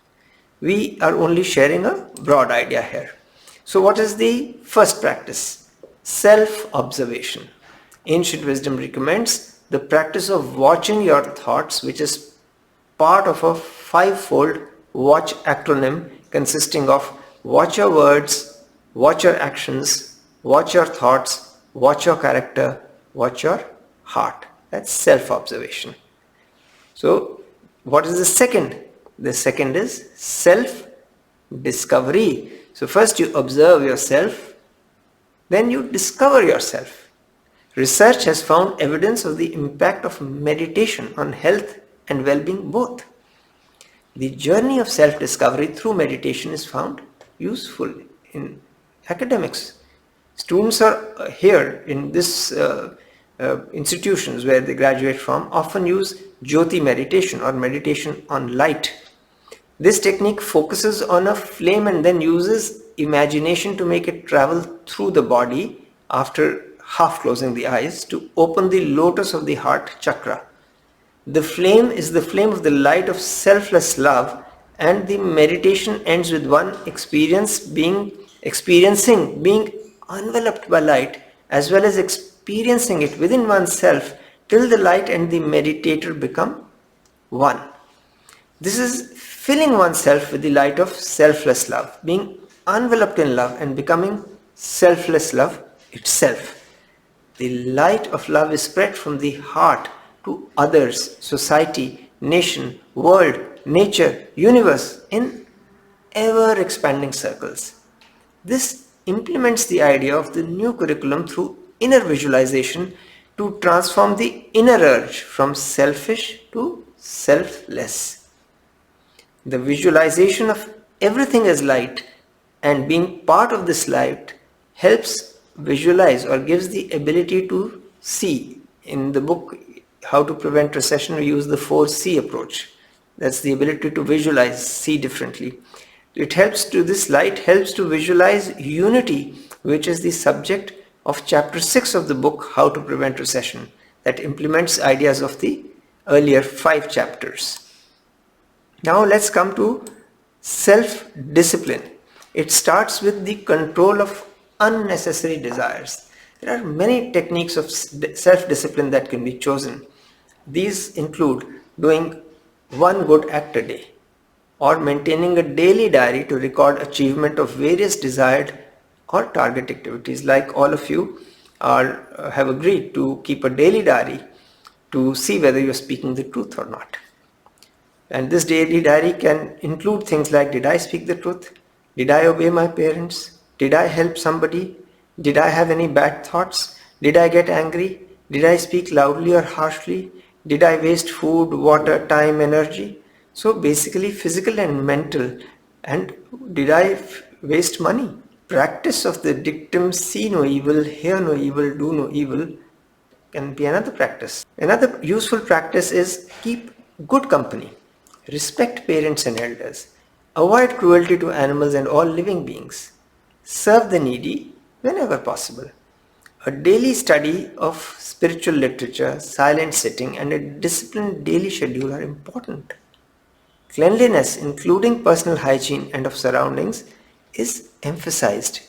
We are only sharing a broad idea here. So what is the first practice? Self-observation. Ancient wisdom recommends the practice of watching your thoughts, which is part of a five-fold WATCH acronym consisting of watch your words, watch your actions, watch your thoughts, watch your character, watch your heart. That's self-observation. So what is the second? The second is self-discovery. So first you observe yourself, then you discover yourself. Research has found evidence of the impact of meditation on health and well-being both. The journey of self-discovery through meditation is found useful in academics. Students are here in this institutions where they graduate from often use Jyoti meditation or meditation on light. This technique focuses on a flame and then uses imagination to make it travel through the body after half closing the eyes to open the lotus of the heart chakra. The flame is the flame of the light of selfless love, and the meditation ends with one experiencing being enveloped by light as well as experiencing it within oneself till the light and the meditator become one. This is filling oneself with the light of selfless love, being enveloped in love and becoming selfless love itself. The light of love is spread from the heart to others, society, nation, world, nature, universe in ever expanding circles. This implements the idea of the new curriculum through inner visualization to transform the inner urge from selfish to selfless. The visualization of everything as light and being part of this light helps visualize or gives the ability to see. In the book How to Prevent Recession, we use the 4C approach. That's the ability to visualize, see differently. This light helps to visualize unity, which is the subject of chapter 6 of the book How to Prevent Recession, that implements ideas of the earlier 5 chapters. Now let's come to self-discipline. It starts with the control of unnecessary desires. There are many techniques of self-discipline that can be chosen. These include doing one good act a day, or maintaining a daily diary to record achievement of various desired or target activities. Like all of you have agreed to keep a daily diary to see whether you're speaking the truth or not. And this daily diary can include things like, did I speak the truth? Did I obey my parents? Did I help somebody? Did I have any bad thoughts? Did I get angry? Did I speak loudly or harshly? Did I waste food, water, time, energy? So basically physical and mental. And did I waste money? Practice of the dictum, see no evil, hear no evil, do no evil, can be another practice. Another useful practice is keep good company. Respect parents and elders. Avoid cruelty to animals and all living beings. Serve the needy whenever possible. A daily study of spiritual literature, silent sitting, and a disciplined daily schedule are important. Cleanliness, including personal hygiene and of surroundings, is emphasized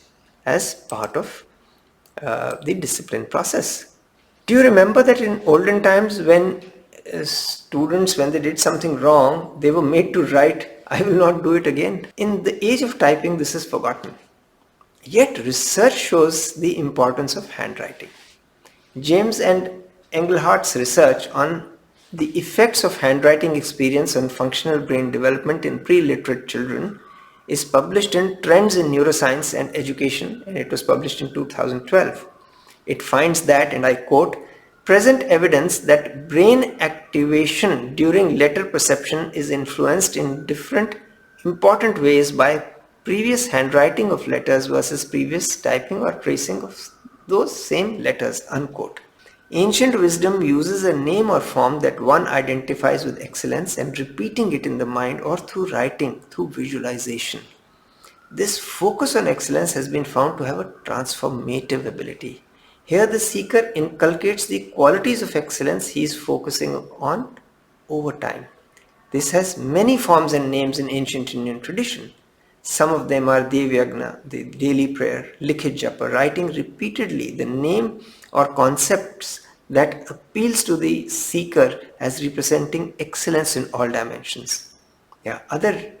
as part of the discipline process. Do you remember that in olden times when students, when they did something wrong, they were made to write, "I will not do it again"? In the age of typing, this is forgotten. Yet research shows the importance of handwriting. James and Englehart's research on the effects of handwriting experience on functional brain development in pre-literate children is published in Trends in Neuroscience and Education, and it was published in 2012. It finds that, and I quote, present evidence that brain activation during letter perception is influenced in different important ways by previous handwriting of letters versus previous typing or tracing of those same letters, unquote. Ancient wisdom uses a name or form that one identifies with excellence and repeating it in the mind or through writing, through visualization. This focus on excellence has been found to have a transformative ability. Here the seeker inculcates the qualities of excellence he is focusing on over time. This has many forms and names in ancient Indian tradition. Some of them are Devyagna, the daily prayer, Likhit Japa, writing repeatedly the name or concepts that appeals to the seeker as representing excellence in all dimensions. Yeah, other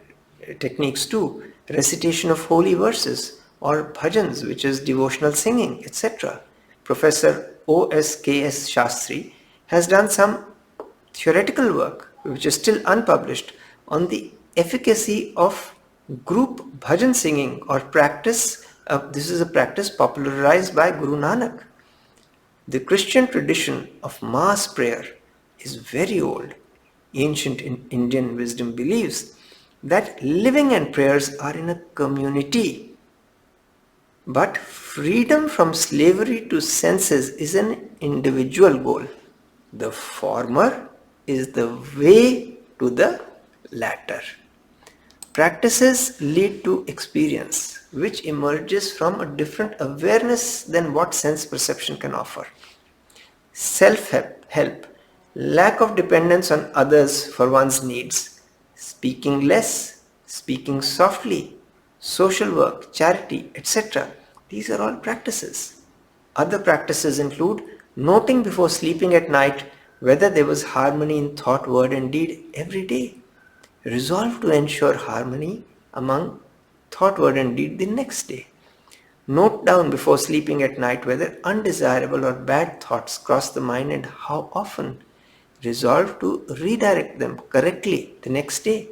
techniques too, recitation of holy verses or bhajans, which is devotional singing, etc. Professor O.S.K.S. Shastri has done some theoretical work, which is still unpublished, on the efficacy of group bhajan singing or practice. This is a practice popularized by Guru Nanak. The Christian tradition of mass prayer is very old. Ancient Indian wisdom believes that living and prayers are in a community. But freedom from slavery to senses is an individual goal. The former is the way to the latter. Practices lead to experience, which emerges from a different awareness than what sense perception can offer. Self-help, lack of dependence on others for one's needs, speaking less, speaking softly, social work, charity, etc. These are all practices. Other practices include noting before sleeping at night whether there was harmony in thought, word and deed every day. Resolve to ensure harmony among thought, word and deed the next day. Note down before sleeping at night whether undesirable or bad thoughts cross the mind and how often. Resolve to redirect them correctly the next day.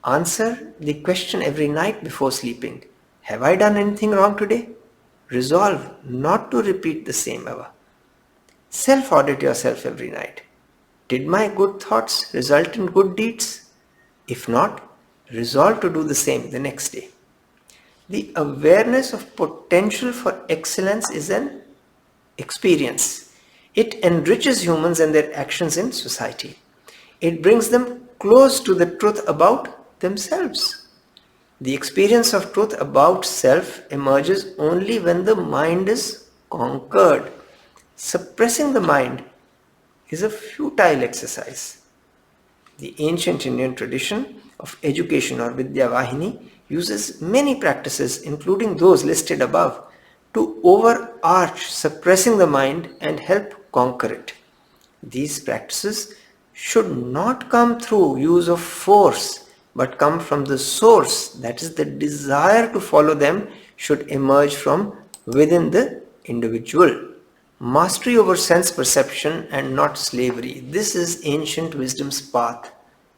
Answer the question every night before sleeping. Have I done anything wrong today? Resolve not to repeat the same ever. Self-audit yourself every night. Did my good thoughts result in good deeds? If not, resolve to do the same the next day. The awareness of potential for excellence is an experience. It enriches humans and their actions in society. It brings them close to the truth about themselves. The experience of truth about self emerges only when the mind is conquered. Suppressing the mind is a futile exercise. The ancient Indian tradition of education or Vidya Vahini uses many practices, including those listed above, to overarch suppressing the mind and help conquer it. These practices should not come through use of force, but come from the source, that is, the desire to follow them should emerge from within the individual. Mastery over sense perception and not slavery. This is ancient wisdom's path,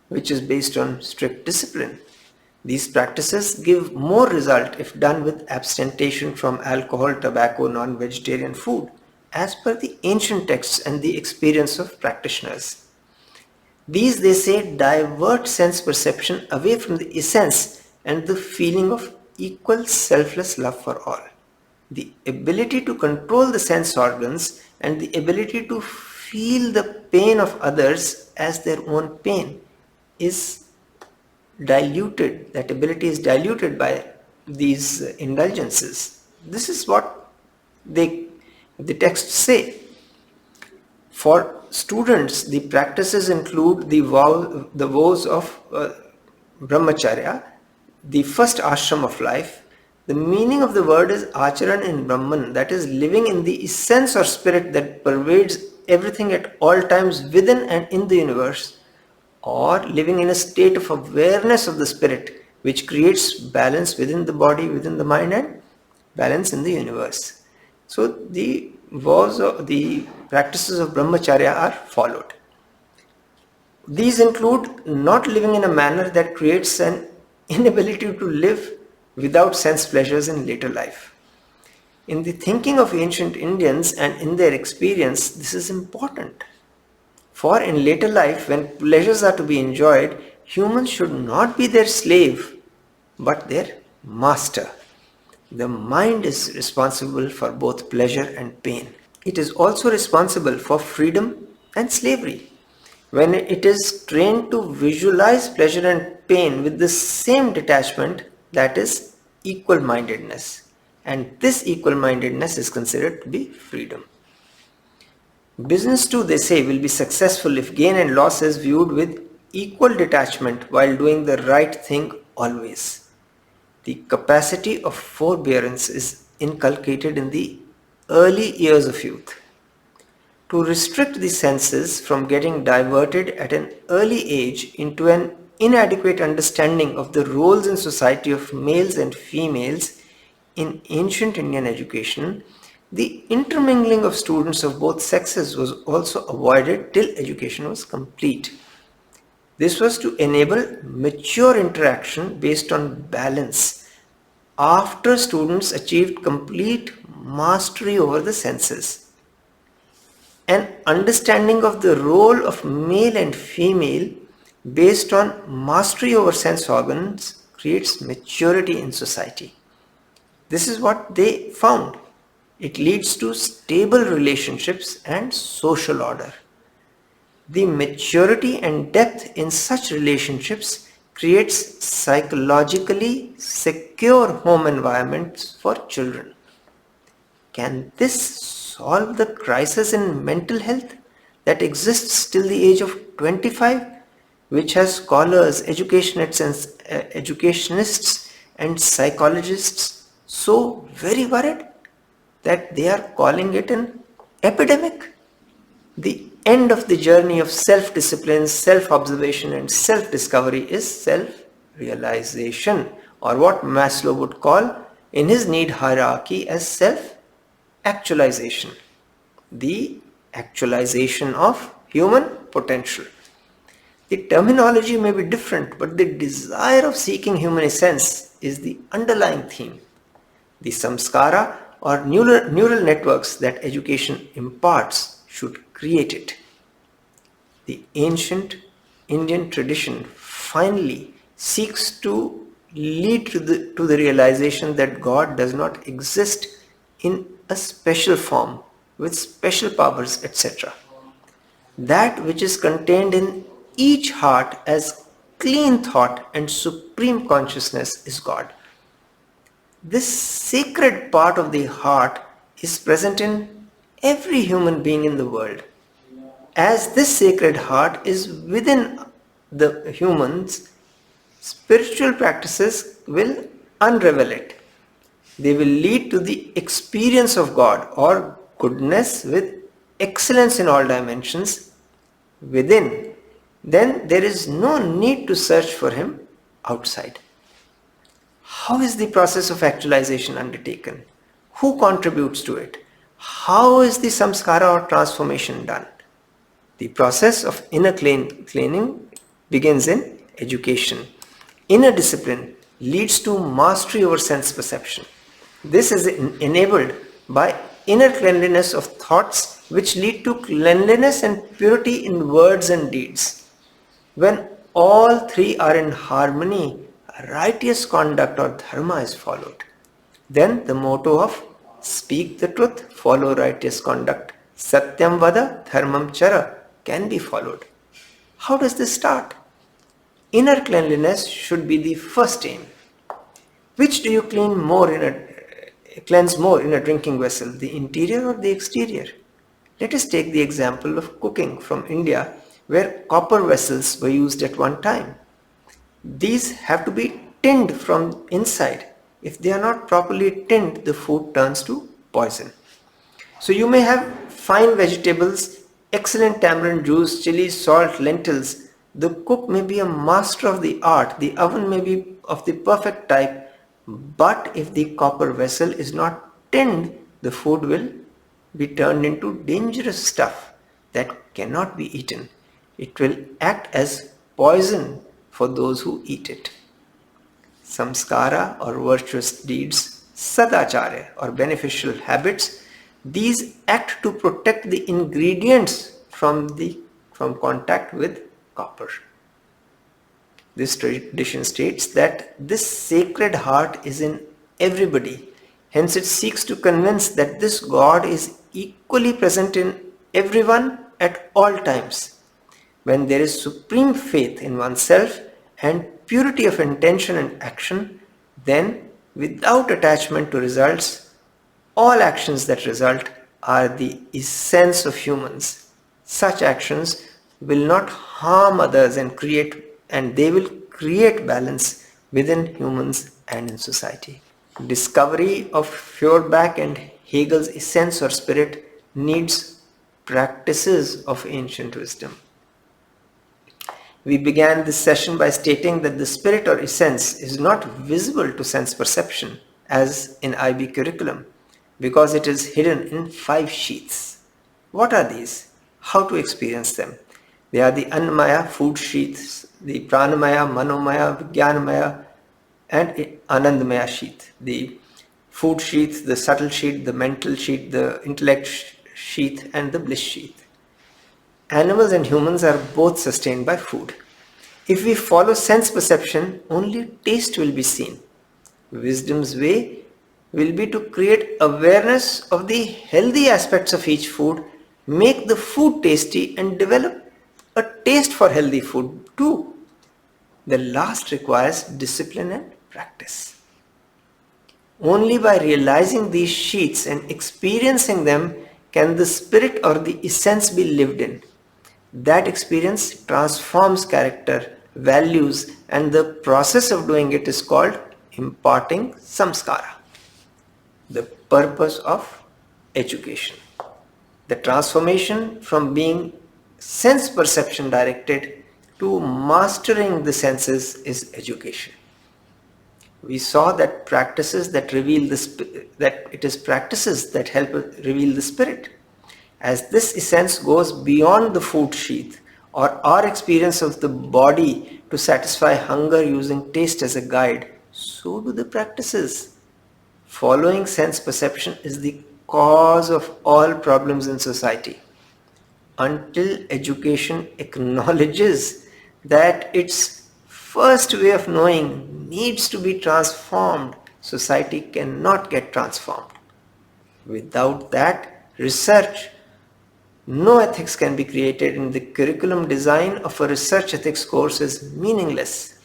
which is based on strict discipline. These practices give more result if done with abstention from alcohol, tobacco, non-vegetarian food, as per the ancient texts and the experience of practitioners. These, they say, divert sense perception away from the essence and the feeling of equal selfless love for all. The ability to control the sense organs and the ability to feel the pain of others as their own pain is diluted. That ability is diluted by these indulgences. This is what the texts say. For students, the practices include the vows of brahmacharya, the first ashram of life. The meaning of the word is acharan in Brahman, that is living in the essence or spirit that pervades everything at all times within and in the universe, or living in a state of awareness of the spirit which creates balance within the body, within the mind, and balance in the universe. So the vows of the practices of brahmacharya are followed. These include not living in a manner that creates an inability to live without sense pleasures in later life. In the thinking of ancient Indians and in their experience, this is important. For in later life, when pleasures are to be enjoyed, humans should not be their slave, but their master. The mind is responsible for both pleasure and pain. It is also responsible for freedom and slavery. When it is trained to visualize pleasure and pain with the same detachment, that is equal mindedness. And this equal mindedness is considered to be freedom. Business too, they say, will be successful if gain and loss is viewed with equal detachment while doing the right thing always. The capacity of forbearance is inculcated in the early years of youth. To restrict the senses from getting diverted at an early age into an inadequate understanding of the roles in society of males and females in ancient Indian education, the intermingling of students of both sexes was also avoided till education was complete. This was to enable mature interaction based on balance after students achieved complete mastery over the senses. An understanding of the role of male and female based on mastery over sense organs creates maturity in society. This is what they found. It leads to stable relationships and social order. The maturity and depth in such relationships creates psychologically secure home environments for children. Can this solve the crisis in mental health that exists till the age of 25, which has scholars, educationists and psychologists so very worried that they are calling it an epidemic? The end of the journey of self-discipline, self-observation and self-discovery is self-realization, or what Maslow would call in his need hierarchy as self-actualization. The actualization of human potential. The terminology may be different, but the desire of seeking human essence is the underlying theme. The samskara or neural networks that education imparts should create it. The ancient Indian tradition finally seeks to lead to the realization that God does not exist in a special form with special powers, etc. That which is contained in each heart as clean thought and supreme consciousness is God. This sacred part of the heart is present in every human being in the world. As this sacred heart is within the humans, spiritual practices will unravel it. They will lead to the experience of God or goodness with excellence in all dimensions within. Then there is no need to search for Him outside. How is the process of actualization undertaken? Who contributes to it? How is the samskara or transformation done? The process of inner cleaning begins in education. Inner discipline leads to mastery over sense perception. This is enabled by inner cleanliness of thoughts, which lead to cleanliness and purity in words and deeds. When all three are in harmony, righteous conduct or dharma is followed. Then the motto of speak the truth, follow righteous conduct Satyam vada dharmam chara can be followed. How does this start? Inner cleanliness should be the first aim. Which do you cleanse more in a drinking vessel, the interior or the exterior? Let us take the example of cooking from India, where copper vessels were used at one time. These have to be tinned from inside. If they are not properly tinned, the food turns to poison. So you may have fine vegetables, excellent tamarind juice, chili, salt, lentils. The cook may be a master of the art, the oven may be of the perfect type, but if the copper vessel is not tinned, the food will be turned into dangerous stuff that cannot be eaten. It will act as poison for those who eat it. Samskara or virtuous deeds, sadacharya or beneficial habits, these act to protect the ingredients from contact with copper. This tradition states that this sacred heart is in everybody. Hence it seeks to convince that this God is equally present in everyone at all times. When there is supreme faith in oneself and purity of intention and action, then without attachment to results, all actions that result are the essence of humans. Such actions will not harm others and they will create balance within humans and in society. Discovery of Feuerbach and Hegel's essence or spirit needs practices of ancient wisdom. We began this session by stating that the spirit or essence is not visible to sense perception as in IB curriculum because it is hidden in 5 sheaths. What are these? How to experience them? They are the Annamaya food sheaths, the Pranamaya, Manomaya, Vijnanamaya and Anandamaya sheath. The food sheath, the subtle sheath, the mental sheath, the intellect sheath and the bliss sheath. Animals and humans are both sustained by food. If we follow sense perception, only taste will be seen. Wisdom's way will be to create awareness of the healthy aspects of each food, make the food tasty and develop a taste for healthy food too. The last requires discipline and practice. Only by realizing these sheets and experiencing them can the spirit or the essence be lived in. That experience transforms character, values, and the process of doing it is called imparting samskara. The purpose of education. The transformation from being sense perception directed to mastering the senses is education. We saw that it is practices that help reveal the spirit. As this essence goes beyond the food sheath or our experience of the body to satisfy hunger using taste as a guide, so do the practices. Following sense perception is the cause of all problems in society. Until education acknowledges that its first way of knowing needs to be transformed, society cannot get transformed. Without that, no ethics can be created, and the curriculum design of a research ethics course is meaningless.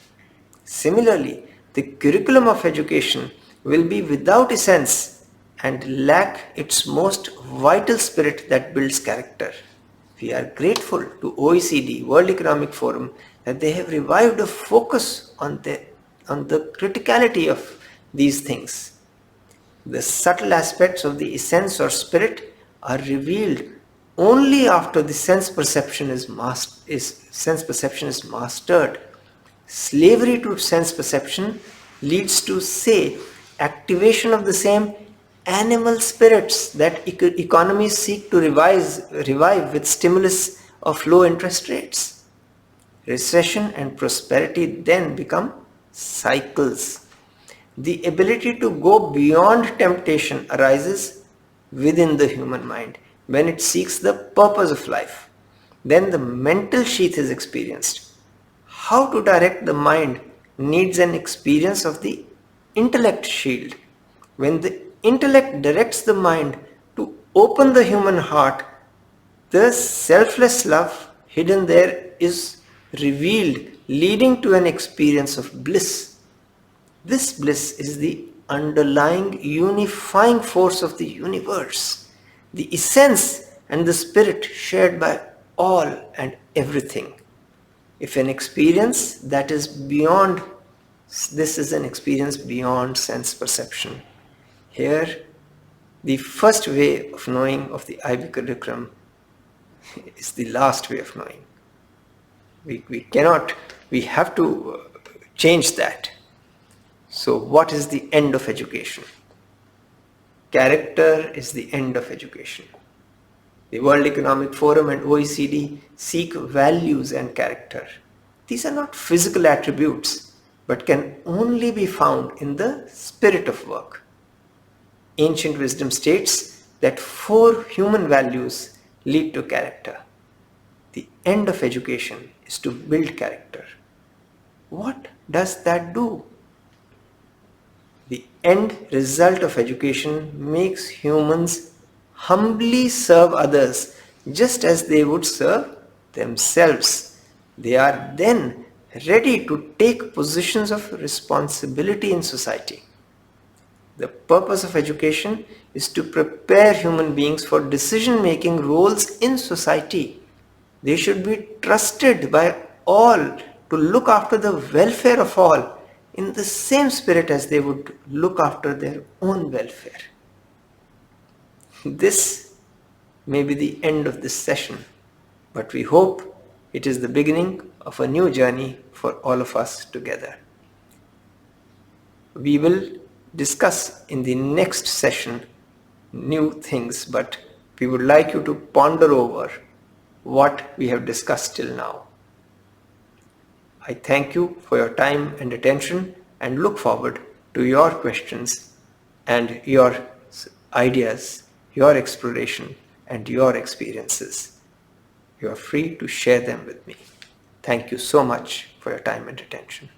Similarly, the curriculum of education will be without essence and lack its most vital spirit that builds character. We are grateful to OECD, World Economic Forum, that they have revived a focus on the criticality of these things. The subtle aspects of the essence or spirit are revealed only after the sense perception is mastered. Slavery to sense perception leads to, say, activation of the same animal spirits that economies seek to revive with stimulus of low interest rates. Recession and prosperity then become cycles. The ability to go beyond temptation arises within the human mind when it seeks the purpose of life. Then the mental sheath is experienced. How to direct the mind needs an experience of the intellect shield. When the intellect directs the mind to open the human heart, The selfless love hidden there is revealed, leading to an experience of bliss. This bliss is the underlying unifying force of the universe, the essence and the spirit shared by all and everything. If an experience that is beyond, this is an experience beyond sense perception. Here, the first way of knowing of the IV curriculum is the last way of knowing. We have to change that. So what is the end of education? Character is the end of education. The World Economic Forum and OECD seek values and character. These are not physical attributes, but can only be found in the spirit of work. Ancient wisdom states that 4 human values lead to character. The end of education is to build character. What does that do? The end result of education makes humans humbly serve others just as they would serve themselves. They are then ready to take positions of responsibility in society. The purpose of education is to prepare human beings for decision-making roles in society. They should be trusted by all to look after the welfare of all in the same spirit as they would look after their own welfare. This may be the end of this session, but we hope it is the beginning of a new journey for all of us together. We will discuss in the next session new things, but we would like you to ponder over what we have discussed till now. I thank you for your time and attention and look forward to your questions and your ideas, your exploration and your experiences. You are free to share them with me. Thank you so much for your time and attention.